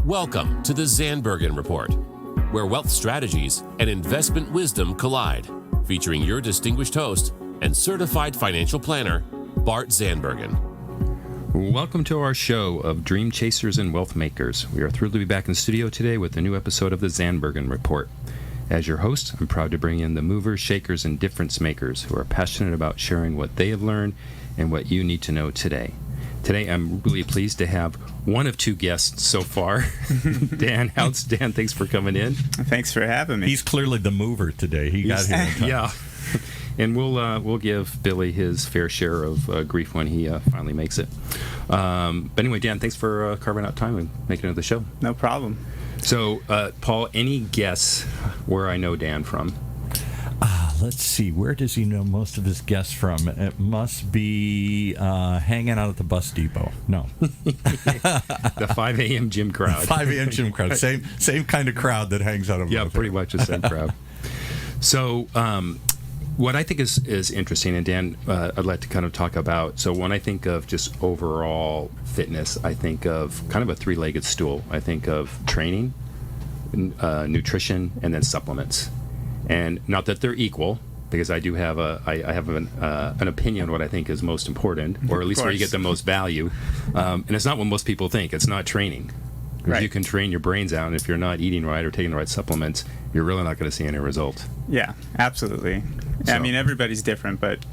Welcome to the Zandbergen Report, where wealth strategies and investment wisdom collide, featuring your distinguished host and certified financial planner, Bart Zandbergen. Welcome to our show of Dream Chasers and Wealth Makers. We are thrilled to be back in studio today with a new episode of the Zandbergen Report. As your host, I'm proud to bring in the movers, shakers, and difference makers who are passionate about sharing what they have learned and what you need to know today. Today, I'm really pleased to have one of two guests so far, Dan Houtz. Dan, thanks for coming in. Thanks for having me. He's clearly the mover today. He got here in time. Yeah. And we'll give Billy his fair share of grief when he finally makes it. But anyway, Dan, thanks for carving out time and making it to the show. No problem. So, Paul, any guess where I know Dan from? Let's see. Where does he know most of his guests from? It must be hanging out at the bus depot. No. The 5 a.m. gym crowd. 5 a.m. gym crowd. Same kind of crowd that hangs out over there. Yeah, pretty much the same crowd. So, what I think is interesting, and Dan, I'd like to kind of talk about, so when I think of just overall fitness, I think of kind of a three-legged stool. I think of training, nutrition, and then supplements. And not that they're equal, because I do have I have an opinion on what I think is most important, or at least where you get the most value. And it's not what most people think. It's not training. Right. You can train your brains out, and if you're not eating right or taking the right supplements, you're really not going to see any result. Yeah, absolutely. So, I mean, everybody's different, but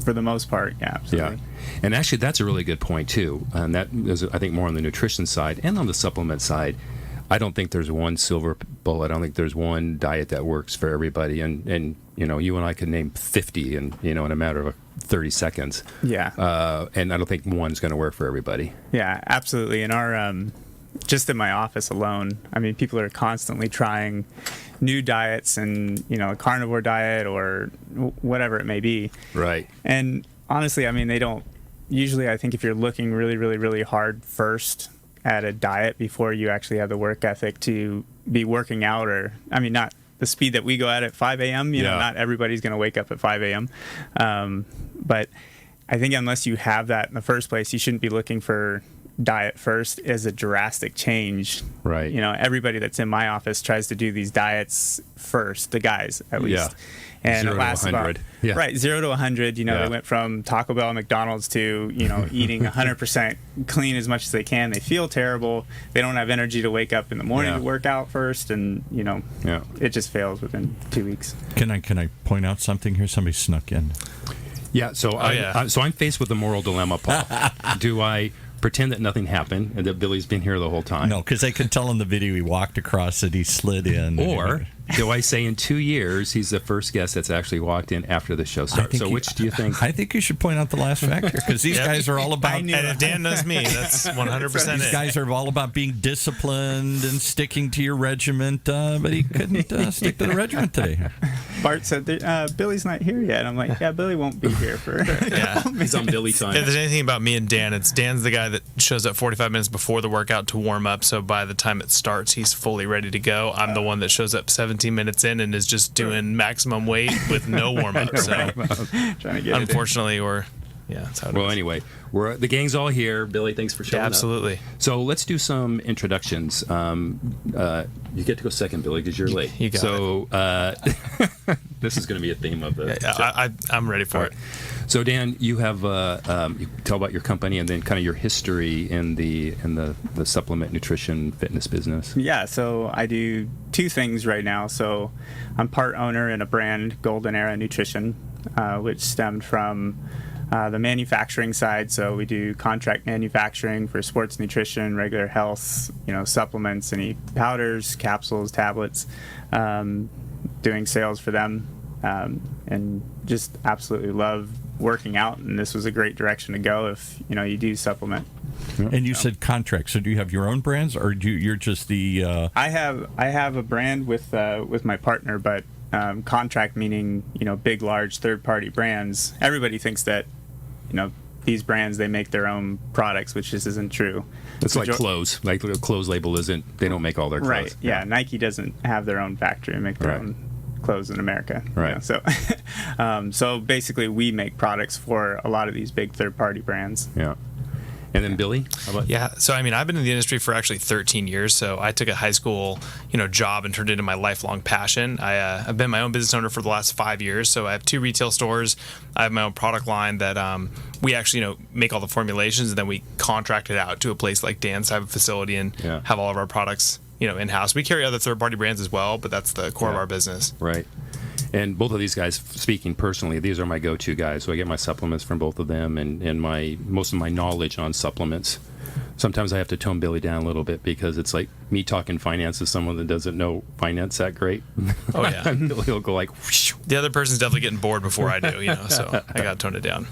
for the most part, yeah, absolutely. Yeah. And actually, that's a really good point, too. And that is, I think, more on the nutrition side and on the supplement side. I don't think there's one silver bullet. I don't think there's one diet that works for everybody. And you know, you and I could name 50 in a matter of 30 seconds. Yeah. And I don't think one's going to work for everybody. Yeah, absolutely. In our just in my office alone, I mean, people are constantly trying new diets and, a carnivore diet or whatever it may be. Right. And honestly, I mean, they don't usually, I think if you're looking really, really, really hard first at a diet before you actually have the work ethic to be working out, or, I mean, not the speed that we go at 5 a.m., not everybody's going to wake up at 5 a.m. But I think unless you have that in the first place, you shouldn't be looking for diet first as a drastic change. Right. Everybody that's in my office tries to do these diets first, the guys at least. Yeah. And 0 it lasts to 100. about, right, 0 to 100. They went from Taco Bell and McDonald's to, eating 100% clean as much as they can. They feel terrible. They don't have energy to wake up in the morning to work out first. And, it just fails within 2 weeks. Can I point out something here? Somebody snuck in. Yeah, so I'm faced with a moral dilemma, Paul. Do I pretend that nothing happened and that Billy's been here the whole time? No, because they could tell in the video he walked across it, he slid in. Or do I say in 2 years he's the first guest that's actually walked in after the show starts? So which do you think? I think you should point out the last factor, because these guys are all about... And if Dan knows me, that's 100% These guys are all about being disciplined and sticking to your regiment, but he couldn't stick to the regiment today. Bart said, Billy's not here yet. I'm like, yeah, Billy won't be here for... He's on Billy time. If there's anything about me and Dan, Dan's the guy that shows up 45 minutes before the workout to warm up, so by the time it starts, he's fully ready to go. I'm the one that shows up 17 minutes in and is just doing maximum weight with no warm-up. So, trying to get unfortunately, that's how it is. Anyway, the gang's all here. Billy, thanks for showing up. Absolutely. So let's do some introductions. You get to go second, Billy, because you're late. You got it. This is going to be a theme of the show. I'm ready for it. So Dan, you have you tell about your company and then kind of your history in the supplement nutrition fitness business. Yeah, so I do two things right now. So I'm part owner in a brand, Golden Era Nutrition, which stemmed from the manufacturing side. So we do contract manufacturing for sports nutrition, regular health, supplements, any powders, capsules, tablets, doing sales for them, and just absolutely love working out. And this was a great direction to go if you do supplement. And you said contract. So do you have your own brands, or you're just the? I have a brand with my partner, but contract meaning big, large third-party brands. Everybody thinks that these brands, they make their own products, which just isn't true. It's like clothes. Like the clothes label isn't. They don't make all their clothes. Right. Yeah. Nike doesn't have their own factory and make their own clothes in America. Right. So basically, we make products for a lot of these big third-party brands. Yeah. And then Billy, how about Yeah, so I mean, I've been in the industry for actually 13 years. So I took a high school, job and turned it into my lifelong passion. I've been my own business owner for the last 5 years. So I have 2 retail stores. I have my own product line that we actually, make all the formulations, and then we contract it out to a place like Dan's type of facility and have all of our products, in-house. We carry other third-party brands as well, but that's the core of our business. Right. And both of these guys, speaking personally, these are my go-to guys. So I get my supplements from both of them, and most of my knowledge on supplements. Sometimes I have to tone Billy down a little bit because it's like me talking finance to someone that doesn't know finance that great. Oh yeah, Billy will go like. Whoosh. The other person's definitely getting bored before I do, So I got to tone it down.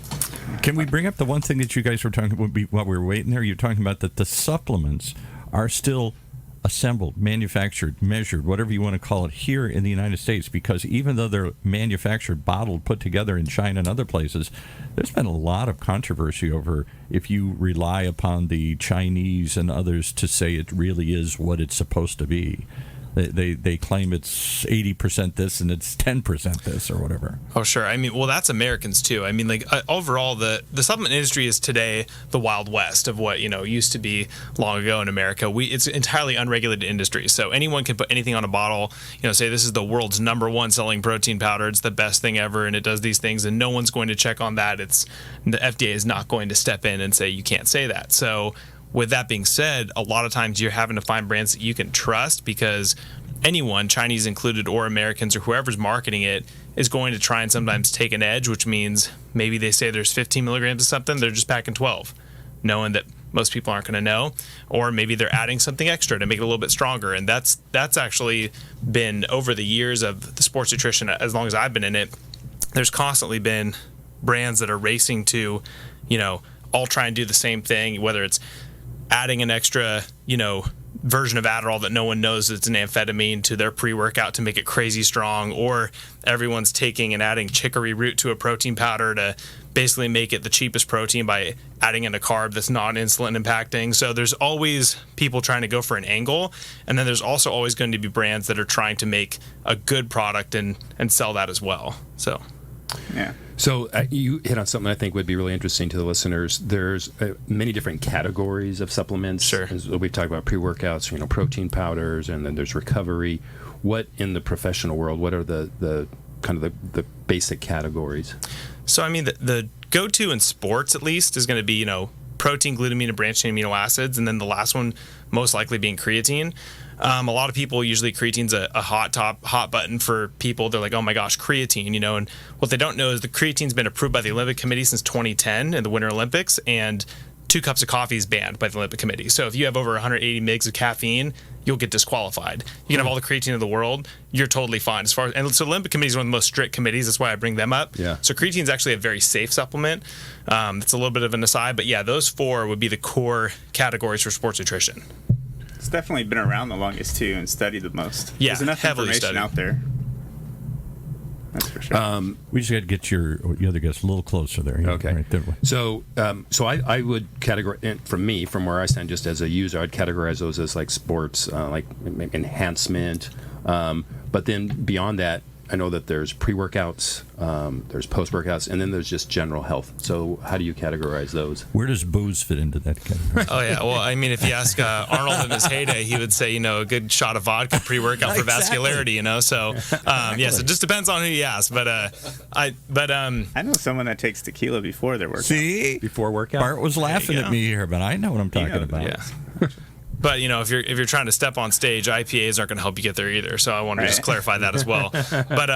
Can we bring up the one thing that you guys were talking about while we were waiting there? You're talking about that the supplements are still assembled, manufactured, measured, whatever you want to call it, here in the United States, because even though they're manufactured, bottled, put together in China and other places, there's been a lot of controversy over if you rely upon the Chinese and others to say it really is what it's supposed to be. They claim it's 80% this and it's 10% this or whatever. Oh, sure. I mean, well, that's Americans too. I mean, overall, the supplement industry is today the Wild West of what, used to be long ago in America. It's entirely unregulated industry. So anyone can put anything on a bottle, say this is the world's #1 selling protein powder. It's the best thing ever, and it does these things, and no one's going to check on that. The FDA is not going to step in and say you can't say that. So with that being said, a lot of times you're having to find brands that you can trust, because anyone, Chinese included or Americans or whoever's marketing it, is going to try and sometimes take an edge, which means maybe they say there's 15 milligrams of something, they're just packing 12, knowing that most people aren't going to know, or maybe they're adding something extra to make it a little bit stronger. And that's actually been over the years of the sports nutrition, as long as I've been in it, there's constantly been brands that are racing to, all try and do the same thing, whether it's adding an extra, version of Adderall that no one knows it's an amphetamine to their pre-workout to make it crazy strong, or everyone's taking and adding chicory root to a protein powder to basically make it the cheapest protein by adding in a carb that's non-insulin impacting. So there's always people trying to go for an angle, and then there's also always going to be brands that are trying to make a good product and sell that as well. So yeah. So you hit on something I think would be really interesting to the listeners. There's many different categories of supplements. Sure. We talk about pre-workouts, protein powders, and then there's recovery. What in the professional world? What are the kind of the basic categories? So I mean, the go-to in sports at least is going to be protein, glutamine, and branched chain amino acids, and then the last one most likely being creatine. A lot of people usually creatine's a hot button for people. They're like, oh my gosh, creatine, and what they don't know is the creatine's been approved by the Olympic Committee since 2010 in the Winter Olympics, and 2 cups of coffee is banned by the Olympic Committee. So if you have over 180 mg of caffeine, you'll get disqualified. You can have all the creatine in the world, you're totally fine. And so the Olympic Committee is one of the most strict committees. That's why I bring them up. Yeah. So creatine is actually a very safe supplement. It's a little bit of an aside, but yeah, those 4 would be the core categories for sports nutrition. It's definitely been around the longest too, and studied the most. Yeah, there's enough heavily information studied out there. That's for sure. We just got to get your other guest a little closer there. Okay. Right there. So I would categorize, and from where I stand, just as a user, I'd categorize those as like sports, like enhancement. But then beyond that, I know that there's pre-workouts, there's post-workouts, and then there's just general health. So how do you categorize those? Where does booze fit into that category? Oh, yeah. Well, I mean, if you ask Arnold in his heyday, he would say, a good shot of vodka pre-workout for vascularity, So, yes, it just depends on who you ask. But I know someone that takes tequila before their workout. See? Before workout? Bart was laughing at me here, but I know what I'm talking about. Yeah. But if you're trying to step on stage, IPAs aren't going to help you get there either. So I want to just clarify that as well. But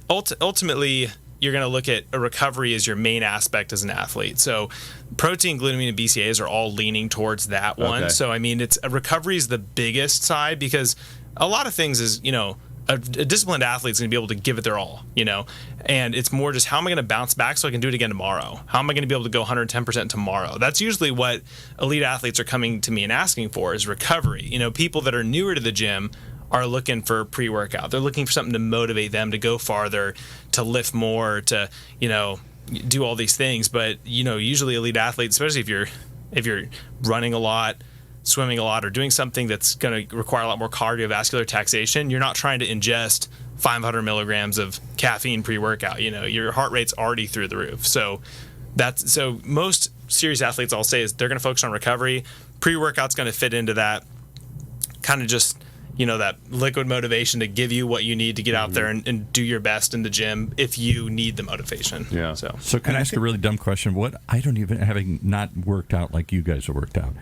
ultimately, you're going to look at a recovery as your main aspect as an athlete. So protein, glutamine, and BCAAs are all leaning towards that one. Okay. So I mean, recovery is the biggest side, because a lot of things is a disciplined athlete is going to be able to give it their all, and it's more just, how am I going to bounce back so I can do it again tomorrow? How am I going to be able to go 110% tomorrow? That's usually what elite athletes are coming to me and asking for, is recovery. People that are newer to the gym are looking for pre-workout. They're looking for something to motivate them to go farther, to lift more, to, do all these things. But, usually elite athletes, especially if you're running a lot, swimming a lot, or doing something that's going to require a lot more cardiovascular taxation, you're not trying to ingest 500 milligrams of caffeine pre-workout. Your heart rate's already through the roof. So most serious athletes, I'll say, is they're going to focus on recovery. Pre-workout's going to fit into that kind of just, that liquid motivation to give you what you need to get out there and do your best in the gym if you need the motivation. Yeah. So can I ask a really dumb question? Having not worked out like you guys have worked out,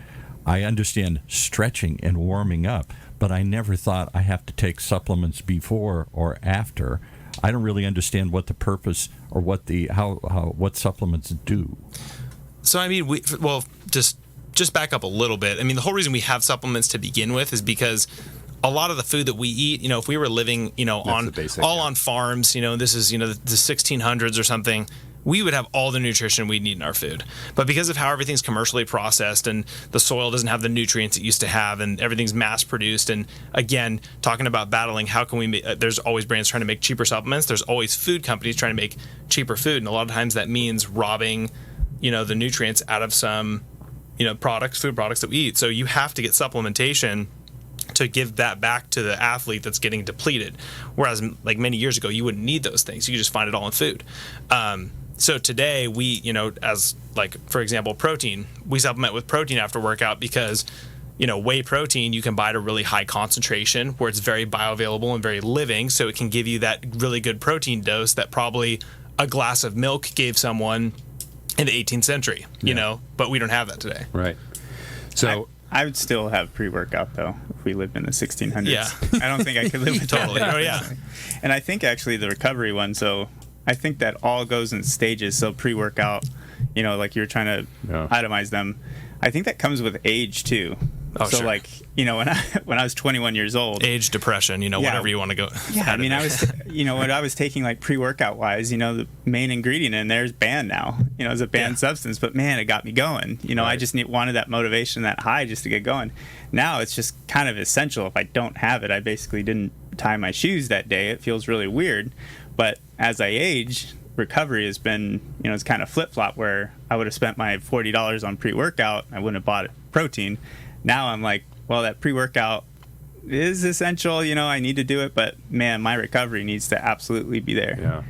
I understand stretching and warming up, but I never thought I have to take supplements before or after. I don't really understand what the purpose or what supplements do. So I mean, just back up a little bit. I mean, the whole reason we have supplements to begin with is because a lot of the food that we eat, if we were living, on farms, this is, the 1600s or something, we would have all the nutrition we need in our food. But because of how everything's commercially processed and the soil doesn't have the nutrients it used to have and everything's mass produced, and again, talking about battling, how can we there's always brands trying to make cheaper supplements. There's always food companies trying to make cheaper food. And a lot of times that means robbing, the nutrients out of some, food products that we eat. So you have to get supplementation to give that back to the athlete that's getting depleted. Whereas like many years ago, you wouldn't need those things. You could just find it all in food. So today we, as like, for example, protein, we supplement with protein after workout because, whey protein you can buy at a really high concentration where it's very bioavailable and very living. So it can give you that really good protein dose that probably a glass of milk gave someone in the 18th century, but we don't have that today. Right. So I would still have pre-workout, though, if we lived in the 1600s. Yeah. I don't think I could live with totally. that. Oh, yeah. And I think, actually, the recovery one, so I think that all goes in stages. So pre-workout, like you're trying to itemize them. I think that comes with age, too. Oh, so, sure. like, when I was 21 years old. Age, depression, whatever you want to go. Yeah, I mean, I was, what I was taking, like, pre-workout wise, the main ingredient in there is banned now. It's a banned substance, but man, it got me going. Right. I just wanted that motivation, that high just to get going. Now it's just kind of essential. If I don't have it, I basically didn't tie my shoes that day. It feels really weird. But as I age, recovery has been, it's kind of flip-flop where I would have spent my $40 on pre-workout. I wouldn't have bought protein. Now I'm like, well, that pre-workout is essential. I need to do it. But, man, my recovery needs to absolutely be there. Yeah.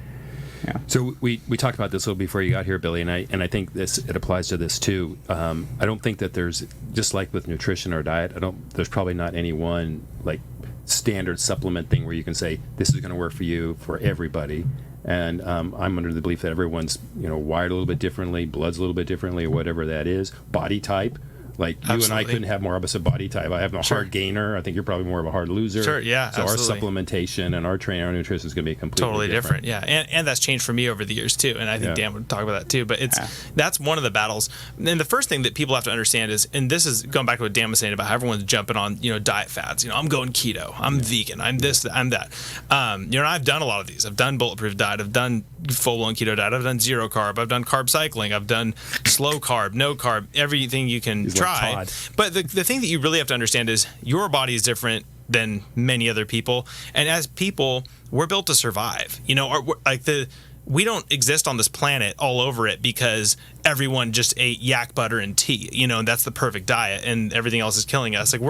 So we talked about this a little before you got here, Billy, and I think it applies to this too. I don't think that there's, just like with nutrition or diet, there's probably not any one like standard supplement thing where you can say this is going to work for you for everybody. And I'm under the belief that everyone's wired a little bit differently, blood's a little bit differently, or whatever that is, body type. Like you and I couldn't have more opposite body type. I have a hard gainer. I think you're probably more of a hard loser. Sure, yeah, so absolutely. Our supplementation and our training, our nutrition is going to be completely different. Yeah, and that's changed for me over the years too. And I think Dan would talk about that too. But that's one of the battles. And the first thing that people have to understand is, and this is going back to what Dan was saying about how everyone's jumping on diet fads. I'm going keto. I'm vegan. I'm this. I'm that. I've done a lot of these. I've done bulletproof diet. I've done full blown keto diet. I've done zero carb. I've done carb cycling. I've done slow carb, no carb, everything you can try. Like but the thing that you really have to understand is your body is different than many other people, and as people, we're built to survive. We don't exist on this planet all over it because everyone just ate yak butter and tea. And that's the perfect diet, and everything else is killing us. Like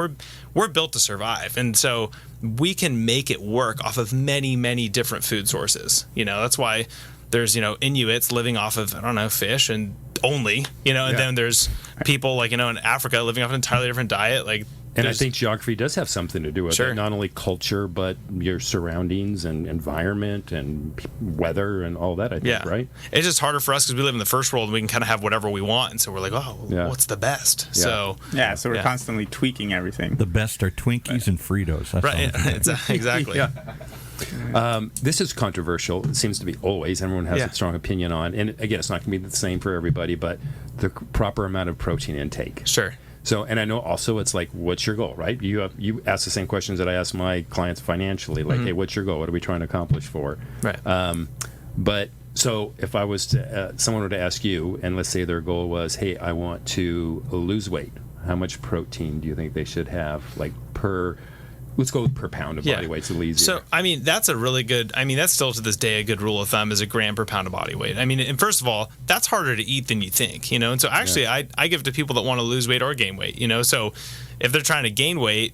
we're built to survive, and so we can make it work off of many, many different food sources. That's why there's Inuits living off of fish and only and then there's people like in Africa living off an entirely different diet. And I think geography does have something to do with it. Not only culture, but your surroundings and environment and weather and all that, I think, right? It's just harder for us because we live in the first world and we can kind of have whatever we want. And so we're like, what's the best? Yeah. So we're constantly tweaking everything. The best are Twinkies and Fritos. That's exactly. This is controversial. It seems to be always. Everyone has a strong opinion on. And again, it's not going to be the same for everybody, but the proper amount of protein intake. Sure. So, and I know also it's like, what's your goal, right? You ask the same questions that I ask my clients financially, like, hey, what's your goal? What are we trying to accomplish for? Right. But so if I was to, someone were to ask you, and let's say their goal was, hey, I want to lose weight. How much protein do you think they should have, like per? Let's go with per pound of body weight. It's a little easier. So, that's a really good, that's still to this day a good rule of thumb is a gram per pound of body weight. And first of all, that's harder to eat than you think, And so actually, I give it to people that want to lose weight or gain weight, So if they're trying to gain weight,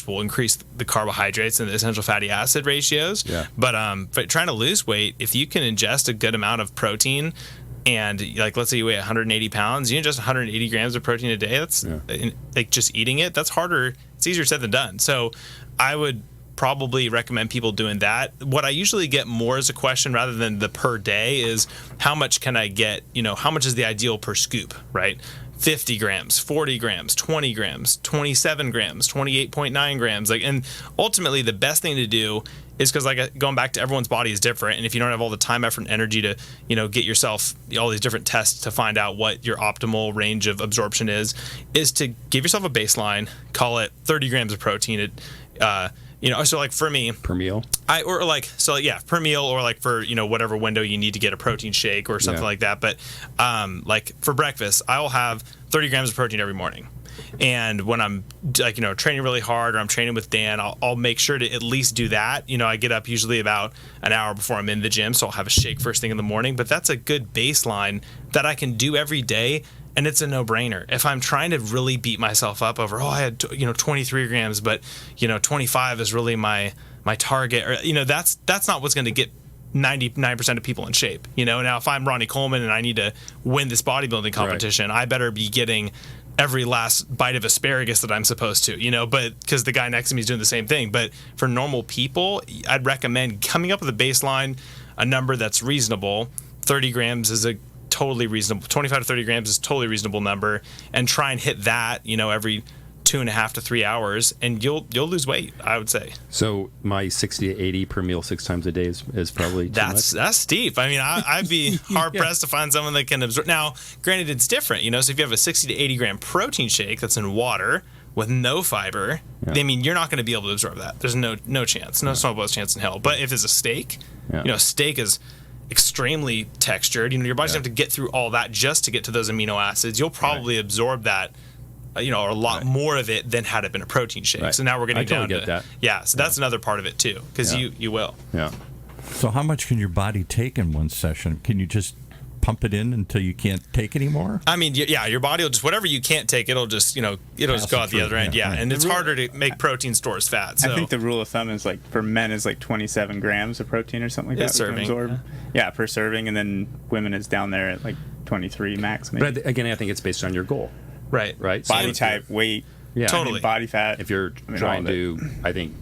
will increase the carbohydrates and the essential fatty acid ratios. Yeah. But trying to lose weight, if you can ingest a good amount of protein, and like let's say you weigh 180 pounds, you ingest 180 grams of protein a day. That's like just eating it. That's harder. It's easier said than done. So I would probably recommend people doing that. What I usually get more as a question rather than the per day is how much can I get, how much is the ideal per scoop, right? 50 grams, 40 grams, 20 grams, 27 grams, 28.9 grams. And ultimately the best thing to do is because going back to everyone's body is different. And if you don't have all the time, effort, and energy to, get yourself all these different tests to find out what your optimal range of absorption is to give yourself a baseline, call it 30 grams of protein. So like for me per meal, per meal, or like for whatever window you need to get a protein shake or something like that. But like for breakfast, I will have 30 grams of protein every morning. And when I'm training really hard or I'm training with Dan, I'll make sure to at least do that. I get up usually about an hour before I'm in the gym, so I'll have a shake first thing in the morning. But that's a good baseline that I can do every day. And it's a no-brainer. If I'm trying to really beat myself up over, I had 23 grams, but 25 is really my target, or that's not what's going to get 99% of people in shape. Now if I'm Ronnie Coleman and I need to win this bodybuilding competition, I better be getting every last bite of asparagus that I'm supposed to, but because the guy next to me is doing the same thing. But for normal people, I'd recommend coming up with a baseline, a number that's reasonable. 30 grams is a totally reasonable. 25 to 30 grams is a totally reasonable number, and try and hit that, every 2.5 to 3 hours, and you'll lose weight, I would say. So my 60 to 80 per meal 6 times a day is probably too much? That's steep. I mean, I'd be hard pressed to find someone that can absorb. Now, granted, it's different, so if you have a 60 to 80 gram protein shake that's in water with no fiber, I mean, you're not going to be able to absorb that. There's no chance, no snowball's chance in hell. But if it's a steak, steak is extremely textured. Your body's going to have to get through all that just to get to those amino acids. You'll probably absorb that, a lot more of it than had it been a protein shake. Right. So now we're getting down get to that. Yeah. So that's another part of it too, because you will. Yeah. So how much can your body take in one session? Can you just pump it in until you can't take anymore? I mean, your body will just, whatever you can't take, it'll just go out the other end. Yeah. And it's harder to make protein store as fat. So I think the rule of thumb is like for men is like 27 grams of protein or something like that. Serving. Absorb. Yeah, per serving, and then women is down there at like 23 max. Maybe. But again, I think it's based on your goal. Right. Body type, weight. Yeah. Totally. Body fat. If you're trying to, I think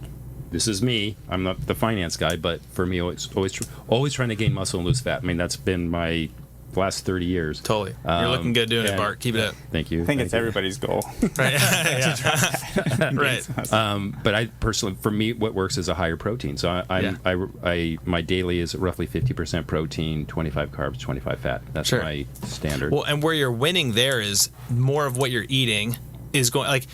this is me. I'm not the finance guy, but for me, it's always trying to gain muscle and lose fat. I mean, that's been my last 30 years. Totally. You're looking good doing it, Bart. Keep it up. Thank you. I think it's everybody's goal. Right. Right. But I personally, for me, what works is a higher protein. So my daily is roughly 50% protein, 25 carbs, 25 fat. That's my standard. Well, and where you're winning there is more of what you're eating is going, like,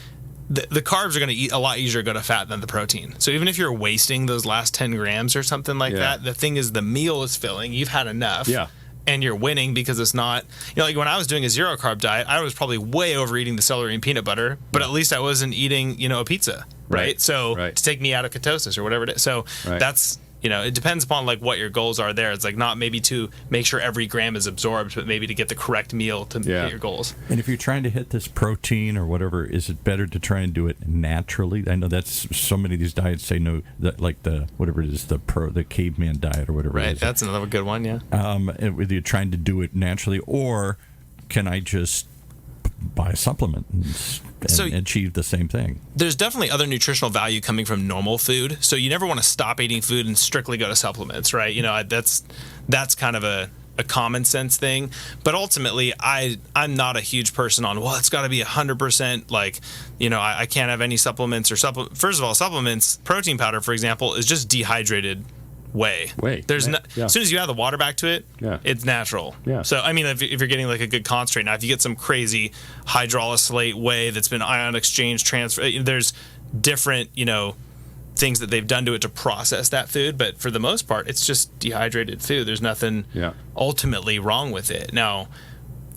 the carbs are going to eat a lot easier to go to fat than the protein. So even if you're wasting those last 10 grams or something like that, the thing is the meal is filling. You've had enough. Yeah. And you're winning because it's not, like when I was doing a 0 carb diet, I was probably way overeating the celery and peanut butter, but at least I wasn't eating, a pizza, right? So to take me out of ketosis or whatever it is. So that's, it depends upon like what your goals are there. It's like not maybe to make sure every gram is absorbed, but maybe to get the correct meal to hit your goals. And if you're trying to hit this protein or whatever, is it better to try and do it naturally? I know that's so many of these diets say no, that like the whatever it is, the caveman diet or whatever. Right, that's another good one. Yeah. Whether you're trying to do it naturally, or can I just buy a supplement and achieve the same thing? There's definitely other nutritional value coming from normal food, so you never want to stop eating food and strictly go to supplements, right? That's kind of a common sense thing, but ultimately I'm not a huge person on, it's got to be 100% like, I can't have any supplements First of all, supplements, protein powder, for example, is just dehydrated whey. There's as soon as you add the water back to it, it's natural. Yeah. So I mean, if you're getting like a good concentrate, now if you get some crazy hydrolysate whey that's been ion exchange transfer, there's different things that they've done to it to process that food. But for the most part, it's just dehydrated food. There's nothing ultimately wrong with it. Now,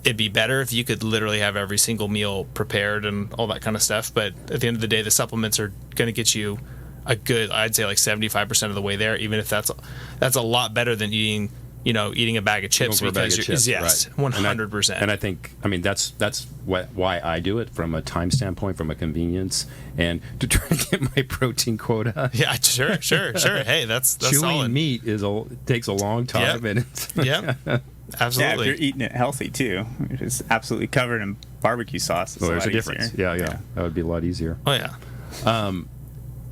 it'd be better if you could literally have every single meal prepared and all that kind of stuff. But at the end of the day, the supplements are going to get you a good, I'd say like 75% of the way there, even if that's a lot better than eating a bag of chips, because yes, 100%. And I think, that's why I do it, from a time standpoint, from a convenience, and to try to get my protein quota. Yeah, sure. Hey, that's chewing solid. meat takes a long time. Yep. And it's Absolutely. Yeah, if you're eating it healthy too, it's absolutely covered in barbecue sauce. Well, there's a difference. Yeah, that would be a lot easier. Oh yeah.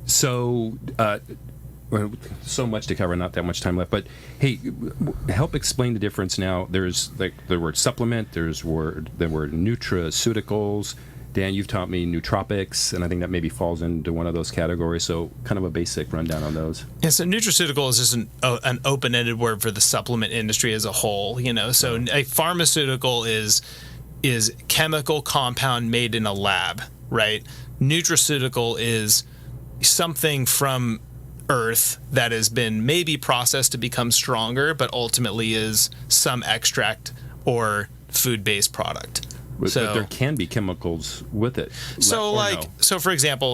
So, so much to cover, not that much time left. But hey, help explain the difference now. There's like the word supplement. There's the word nutraceuticals. Dan, you've taught me nootropics, and I think that maybe falls into one of those categories. So, kind of a basic rundown on those. Yeah, so nutraceutical is just an open-ended word for the supplement industry as a whole. So a pharmaceutical is chemical compound made in a lab, right? Nutraceutical is something from Earth that has been maybe processed to become stronger, but ultimately is some extract or food-based product. But there can be chemicals with it. So for example,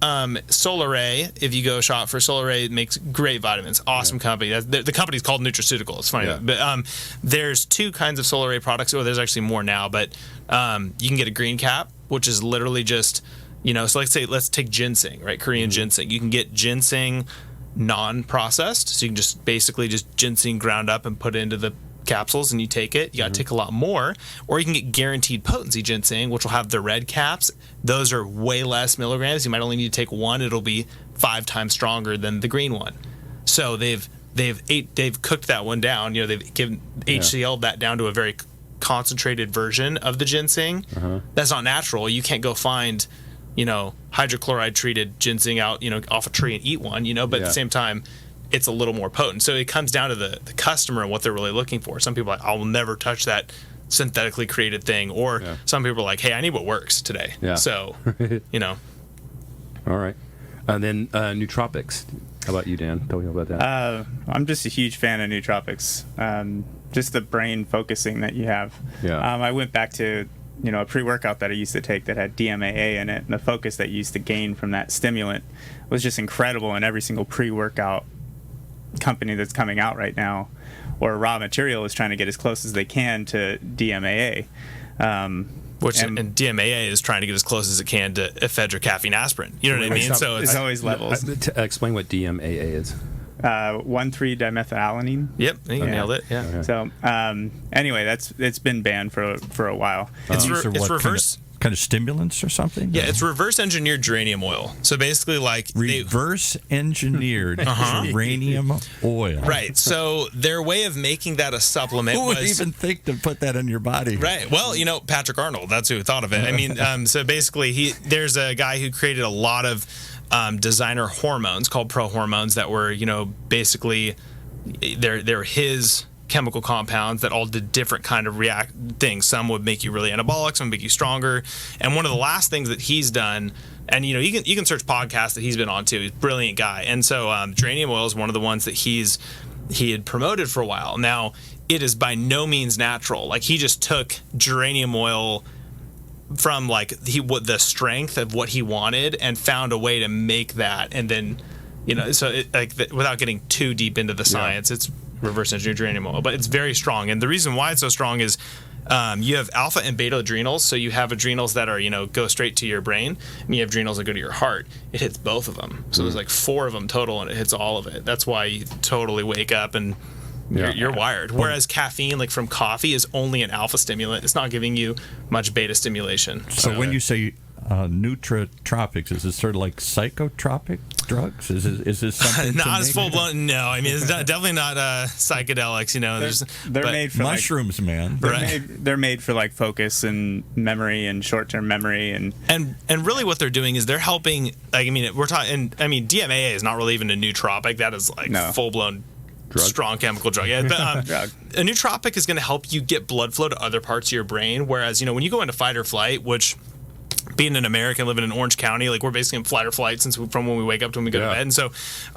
Solaray, if you go shop for Solaray, it makes great vitamins. Awesome company. The company's called Nutraceutical. It's funny. Yeah. But there's two kinds of Solaray products. Well, there's actually more now, but you can get a green cap, which is literally just, so let's take ginseng, right? Korean ginseng. You can get ginseng non-processed. So you can just basically just ginseng ground up and put it into the capsules and you take it. You got to take a lot more. Or you can get guaranteed potency ginseng, which will have the red caps. Those are way less milligrams. You might only need to take one. It'll be 5 times stronger than the green one. So they've cooked that one down. They've given HCl that down to a very concentrated version of the ginseng. That's not natural. You can't go find hydrochloride treated ginseng out off a tree and eat one. But at the same time, it's a little more potent. So it comes down to the customer and what they're really looking for. Some people are like, I will never touch that synthetically created thing. Or some people are like, hey, I need what works today. Yeah. So, All right. And then nootropics. How about you, Dan? Tell me about that. I'm just a huge fan of nootropics. Just the brain focusing that you have. Yeah. I went back to a pre-workout that I used to take that had DMAA in it, and the focus that you used to gain from that stimulant was just incredible in every single pre-workout company that's coming out right now, or raw material is trying to get as close as they can to DMAA. And DMAA is trying to get as close as it can to ephedra, caffeine, aspirin. You know what I mean? So it's always levels. Explain what DMAA is. 1,3-dimethylalanine. Yep, you nailed it. Yeah. Okay. So anyway, it's been banned for a while. It's reverse. Kind of stimulants or something? Yeah, it's reverse engineered geranium oil. So basically, reverse engineered geranium oil. Right. So their way of making that a supplement who would even think to put that in your body? Right. Well, Patrick Arnold, that's who thought of it. I mean, so basically, there's a guy who created a lot of designer hormones called prohormones that were, basically they're his chemical compounds that all did different kind of things. Some would make you really anabolic, some would make you stronger. And one of the last things that he's done, and you can search podcasts that he's been on too. He's a brilliant guy. And so geranium oil is one of the ones that he had promoted for a while. Now, it is by no means natural. Like, he just took geranium oil from the strength of what he wanted and found a way to make that, and then without getting too deep into the science, it's reverse engineered geranium oil, but it's very strong. And the reason why it's so strong is you have alpha and beta adrenals. So you have adrenals that are go straight to your brain, and you have adrenals that go to your heart. It hits both of them. So there's 4 of them total, and it hits all of it. That's why you totally wake up and you're wired. Whereas caffeine, from coffee, is only an alpha stimulant. It's not giving you much beta stimulation. So when you say nootropics, is it sort of like psychotropic drugs? Is this something not as full blown? No, I mean, it's definitely not psychedelics. They're made for mushrooms, man. They're made for focus and memory and short-term memory and really what they're doing is they're helping. We're talking. DMAA is not really even a nootropic. That is full blown strong chemical drug. Yeah, but drug. A nootropic is going to help you get blood flow to other parts of your brain. Whereas when you go into fight or flight, which, being an American living in Orange County, we're basically in flight or flight from when we wake up to when we go to bed. And so,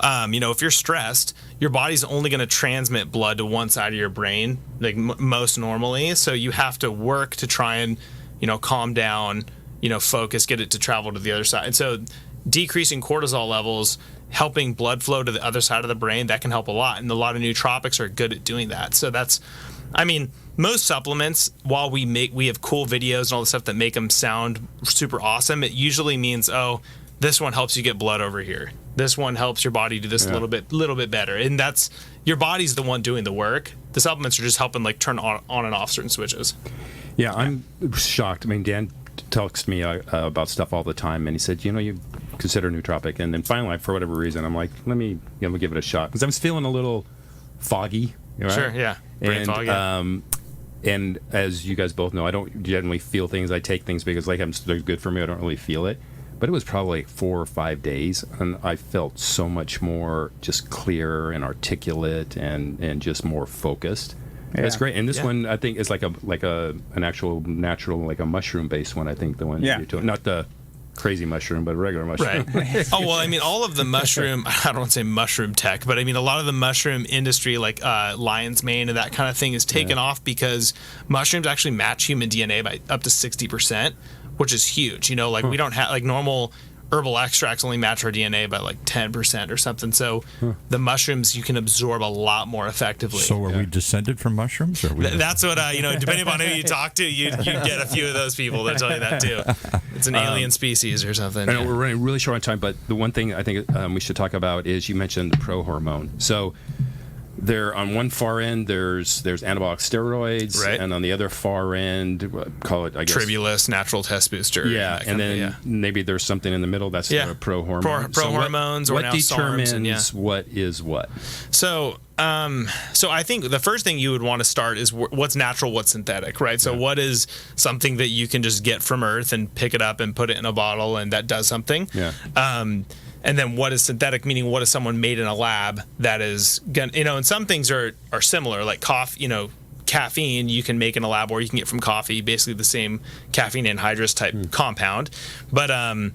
if you're stressed, your body's only going to transmit blood to one side of your brain, most normally. So you have to work to try and, calm down, focus, get it to travel to the other side. And so decreasing cortisol levels, helping blood flow to the other side of the brain, that can help a lot. And a lot of nootropics are good at doing that. So most supplements, while we have cool videos and all the stuff that make them sound super awesome, it usually means, this one helps you get blood over here. This one helps your body do this a little bit better. And that's, your body's the one doing the work. the supplements are just helping like turn on and off certain switches. Yeah, I'm shocked. I mean, Dan talks to me about stuff all the time, and he said, you consider nootropic. And then finally, for whatever reason, I'm like, let me give it a shot. Because I was feeling a little foggy. Right? Sure, yeah. Brain fog, yeah. And as you guys both know, I don't generally feel things. I take things because they're good for me. I don't really feel it. But it was probably 4 or 5 days, and I felt so much more just clear and articulate and just more focused. Yeah. That's great. And this one, I think, is like an actual natural, like a mushroom-based one. I think the one you're doing, not the crazy mushroom, but a regular mushroom. Right. Oh, well, I mean, all of the mushroom, I don't want to say mushroom tech, but I mean, a lot of the mushroom industry, like lion's mane and that kind of thing, is taken off because mushrooms actually match human DNA by up to 60%, which is huge. We don't have, like, normal herbal extracts only match our DNA by like 10% or something. So the mushrooms you can absorb a lot more effectively. So are we descended from mushrooms? Or that's what, depending upon who you talk to, you get a few of those people that tell you that too. It's an alien species or something. I know we're running really short on time, but the one thing I think we should talk about is you mentioned the pro-hormone. So there, on one far end, there's anabolic steroids, right, and on the other far end, call it, I guess, Tribulus, natural test booster. Yeah, and then maybe there's something in the middle that's pro-hormone. Pro-hormones, what determines what is what? So I think the first thing you would want to start is what's natural, what's synthetic, right? So what is something that you can just get from Earth and pick it up and put it in a bottle and that does something? Yeah. And then what is synthetic, meaning what is someone made in a lab that is gonna, and some things are similar, like coffee, caffeine you can make in a lab or you can get from coffee, basically the same caffeine anhydrous type compound. But a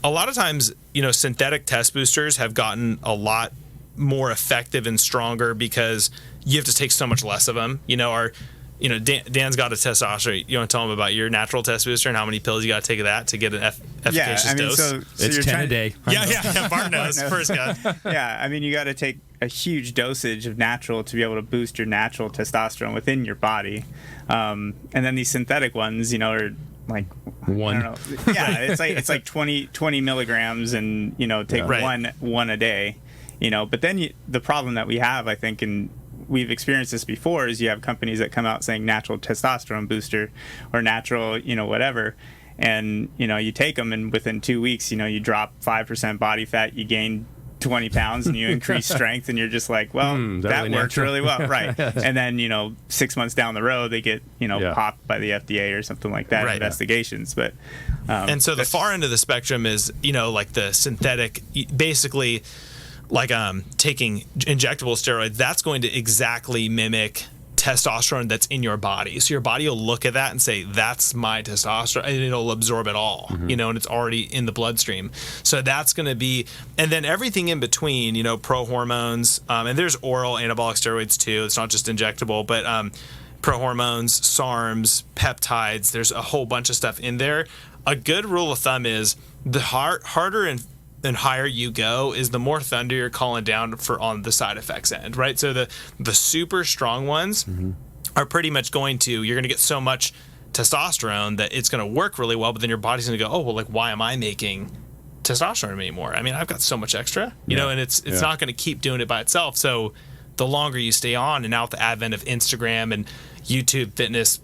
lot of times, synthetic test boosters have gotten a lot more effective and stronger because you have to take so much less of them. Dan's got a testosterone. You want to tell him about your natural test booster and how many pills you got to take of that to get an efficacious dose? So it's 10 a day. Yeah. Bart knows. First guy. Yeah, I mean, you got to take a huge dosage of natural to be able to boost your natural testosterone within your body. And then these synthetic ones, are like one. I don't know. Yeah, it's like 20 milligrams, and take one a day. But then the problem that we have, I think, and we've experienced this before, is you have companies that come out saying natural testosterone booster or natural, whatever, and you take them, and within 2 weeks, you drop 5% body fat, you gain 20 pounds, and you increase strength, and you're just like, well, that really worked really well, right? And then 6 months down the road, they get popped by the FDA or something like that, investigations. But and so the far end of the spectrum is like the synthetic, basically, like taking injectable steroids, that's going to exactly mimic testosterone that's in your body. So your body will look at that and say, that's my testosterone, and it'll absorb it all, and it's already in the bloodstream. So that's going to be, and then everything in between, pro-hormones, and there's oral anabolic steroids too. It's not just injectable, but pro-hormones, SARMs, peptides, there's a whole bunch of stuff in there. A good rule of thumb is the harder and higher you go is the more thunder you're calling down for on the side effects end, right? So the super strong ones are pretty much you're going to get so much testosterone that it's going to work really well, but then your body's going to go, oh, well, like, why am I making testosterone anymore? I mean, I've got so much extra, and it's not going to keep doing it by itself. So the longer you stay on, and now with the advent of Instagram and YouTube fitness,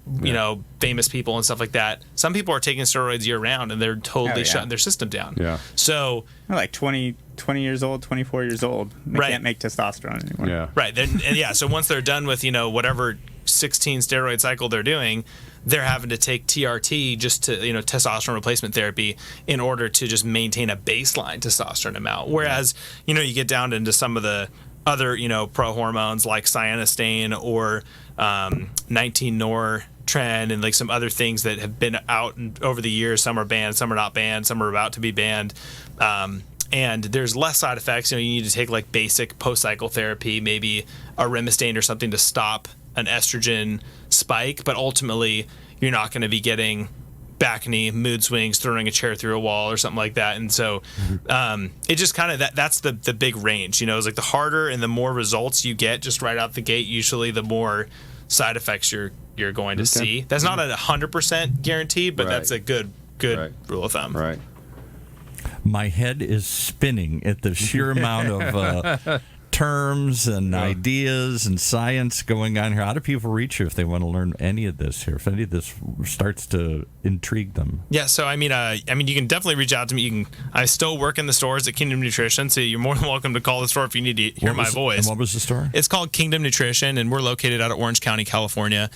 famous people and stuff like that, some people are taking steroids year round and they're totally shutting their system down. Yeah. So they're like 20 years old, 24 years old. They can't make testosterone anymore. Yeah. Right. So once they're done with, whatever 16 steroid cycle they're doing, they're having to take TRT just to, testosterone replacement therapy in order to just maintain a baseline testosterone amount. Whereas, you get down into some of the other, pro-hormones like cyanostane or 19-nortren and like some other things that have been out over the years. Some are banned, some are not banned, some are about to be banned. And there's less side effects. You need to take like basic post-cycle therapy, maybe arimistane or something to stop an estrogen spike. But ultimately, you're not going to be getting back knee, mood swings, throwing a chair through a wall or something like that. And so it just kind of, that's the big range. It's like the harder and the more results you get just right out the gate, usually the more side effects you're going to see. That's not a 100% guarantee, but that's a good rule of thumb. Right. My head is spinning at the sheer amount of terms and ideas and science going on here. How do people reach you if they want to learn any of this here? If any of this starts to intrigue them? Yeah, so I mean, you can definitely reach out to me. I still work in the stores at Kingdom Nutrition, so you're more than welcome to call the store if you need to hear my voice. And what was the store? It's called Kingdom Nutrition, and we're located out of Orange County, California.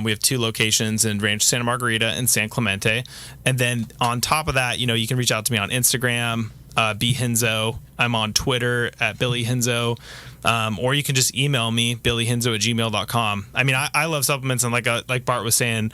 We have 2 locations in Ranch Santa Margarita and San Clemente. And then on top of that, you can reach out to me on Instagram, B Hinzo. I'm on Twitter at Billy Hinzo. Or you can just email me, billyhinzo@gmail.com. I mean, I love supplements, and like Bart was saying,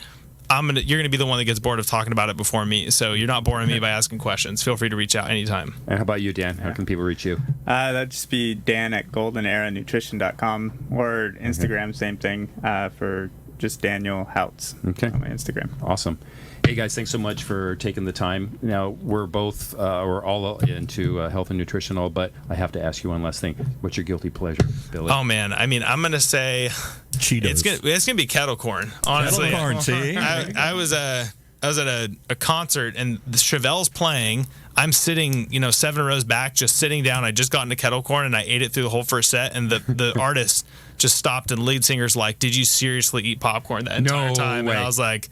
you're gonna be the one that gets bored of talking about it before me. So you're not boring me by asking questions. Feel free to reach out anytime. And how about you, Dan? How can people reach you? That'd just be Dan at goldeneranutrition.com, or Instagram, same thing, for just Daniel Houtz on my Instagram. Awesome. Hey guys, thanks so much for taking the time. Now we're all into health and nutritional, but I have to ask you one last thing. What's your guilty pleasure, Billy? Oh man, I mean, I'm gonna say Cheetos. It's gonna be kettle corn. Honestly, kettle corn. See, I was at a concert and the Chevelle's playing. I'm sitting, 7 rows back, just sitting down. I just got into kettle corn and I ate it through the whole first set. And the artist just stopped, and lead singer's like, "Did you seriously eat popcorn that entire time?" way. And I was like,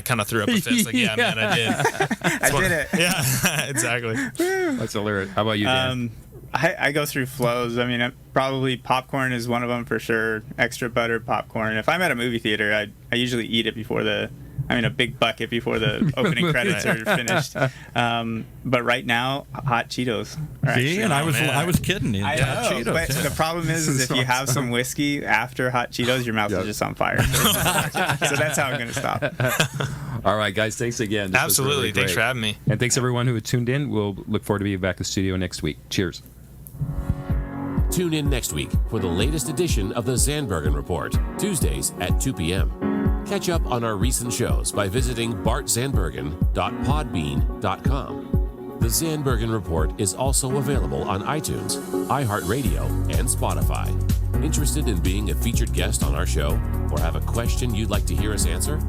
kind of threw up a fist. Like, yeah, man, I did. I did it. Yeah, exactly. That's hilarious. How about you, Dan? I go through flows. I mean, probably popcorn is one of them for sure. Extra butter popcorn. If I'm at a movie theater, I usually eat it before a big bucket before the opening credits are finished. But right now, hot Cheetos. See, and I was kidding. I know, Cheetos, but the problem is if you have some whiskey after hot Cheetos, your mouth is just on fire. So that's how I'm going to stop. All right, guys, thanks again. This was Absolutely. really Thanks great. for having me. And thanks everyone who tuned in. We'll look forward to being back in the studio next week. Cheers. Tune in next week for the latest edition of the Zandbergen Report, Tuesdays at 2 p.m. Catch up on our recent shows by visiting bartzandbergen.podbean.com. The Zandbergen Report is also available on iTunes, iHeartRadio, and Spotify. Interested in being a featured guest on our show, or have a question you'd like to hear us answer?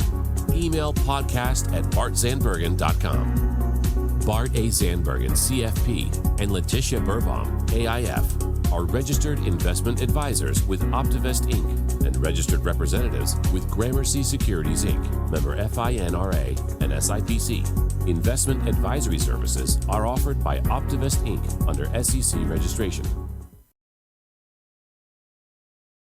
Email podcast@bartzandbergen.com. Bart A. Zandbergen, CFP, and Letitia Burbaum, AIF, are registered investment advisors with Optivest Inc. and registered representatives with Gramercy Securities Inc., member FINRA and SIPC. Investment advisory services are offered by Optivest Inc. under SEC registration.